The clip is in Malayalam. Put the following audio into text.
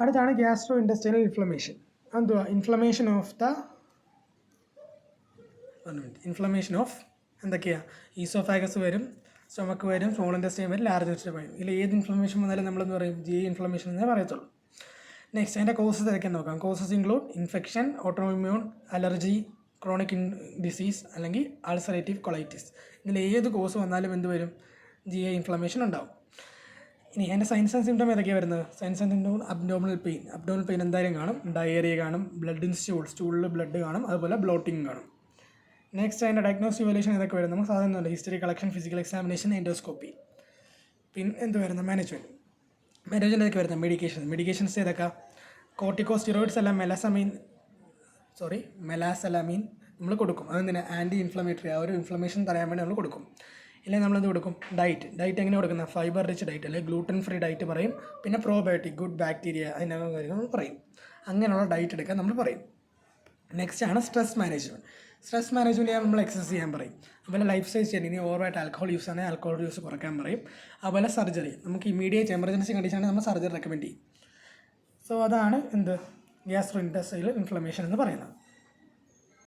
അടുത്താണ് ഗ്യാസ്ട്രോ ഇൻഡസ്ട്രിയൽ ഇൻഫ്ലമേഷൻ. എന്തുവാ? ഇൻഫ്ലമേഷൻ ഓഫ് എന്തൊക്കെയാണ്? ഈസോഫാഗസ് വരും, സ്റ്റൊമക്ക് വരും, സ്മോൾ ഇൻറ്റസ്റ്റൈൻ വരും, ലാർജ് ഇൻറ്റസ്റ്റൈൻ വരും. ഇതിൽ ഏത് ഇൻഫ്ലമേഷൻ വന്നാലും നമ്മളെന്ന് പറയും GI ഇൻഫ്ലമേഷൻ എന്നേ പറയത്തുള്ളൂ. നെക്സ്റ്റ് അതിൻ്റെ കോസസ് ഏതൊക്കെയാണ് നോക്കാം. Causes include infection, autoimmune, allergy, chronic disease അല്ലെങ്കിൽ അൾസറേറ്റീവ് കൊളൈറ്റിസ്. ഇതിൽ ഏത് കോസ് വന്നാലും എന്ത് വരും? GI ഇൻഫ്ലമേഷൻ ഉണ്ടാവും. ഇനി അതിൻ്റെ സൈൻസ് ആൻഡ് സിംറ്റം ഏതൊക്കെയാണ് വരുന്നത്? Signs and symptom abdominal pain എന്തായാലും കാണും, ഡയേറിയ കാണും, ബ്ലഡ് ഇൻ സ്റ്റൂളിൽ ബ്ലഡ് കാണും, അതുപോലെ ബ്ലോട്ടിങ് കാണും. നെക്സ്റ്റ് അതിൻ്റെ ഡയഗ്നോസ്റ്റിക് ഇവാലുവേഷൻ ഏതൊക്കെ വരും? നമുക്ക് സാധാരണ history collection, physical examination, endoscopy. പിന്നെ എന്ത് വരുന്നത്? മാനേജ്മെൻറ്റ് ഏതൊക്കെ വരുന്നത്? മെഡിക്കേഷൻസ് ഏതൊക്കെ? കോർട്ടിക്കോസ്റ്റിറോയിഡ്സ് അല്ല മെലാസലാമീൻ നമ്മൾ കൊടുക്കും. അതെന്തിനാ? ആൻറ്റി ഇൻഫ്ലമേറ്ററി, ആ ഒരു ഇൻഫ്ലമേഷൻ തടയാൻ വേണ്ടി നമ്മൾ കൊടുക്കും. ഇല്ലെങ്കിൽ നമ്മളെന്ത് കൊടുക്കും? ഡയറ്റ് എങ്ങനെ കൊടുക്കുന്നത്? ഫൈബർ റിച്ച് ഡയറ്റ് അല്ലെങ്കിൽ ഗ്ലൂട്ടൻ ഫ്രീ ഡയറ്റ് പറയും. പിന്നെ പ്രോബയോട്ടിക്, ഗുഡ് ബാക്ടീരിയ, അതിൻ്റെ കാര്യങ്ങൾ നമ്മൾ പറയും. അങ്ങനെയുള്ള ഡയറ്റ് എടുക്കാൻ നമ്മൾ പറയും. നെക്സ്റ്റ് ആണ് സ്ട്രെസ് മാനേജ്മെൻറ്റ് ചെയ്യാൻ നമ്മൾ എക്സസൈസ് ചെയ്യാൻ പറയും. അതുപോലെ ലൈഫ് സ്റ്റൈൽ ചെയ്യാൻ, ഇനി ഓവറായിട്ട് ആൽക്കഹോൾ യൂസ് ആണെങ്കിൽ ആൽക്കഹോൾ യൂസ് കുറയ്ക്കാൻ പറയും. അതുപോലെ സർജറി, നമുക്ക് ഇമീഡിയറ്റ് എമർജൻസി കണ്ടീഷനാണെങ്കിൽ നമ്മൾ സർജറി റെക്കമെൻഡ് ചെയ്യും. സോ അതാണ് ഗ്യാസ്ട്രോ ഇൻഡസ്ട്രിയൽ ഇൻഫ്ലമേഷൻ എന്ന് പറയുന്നത്.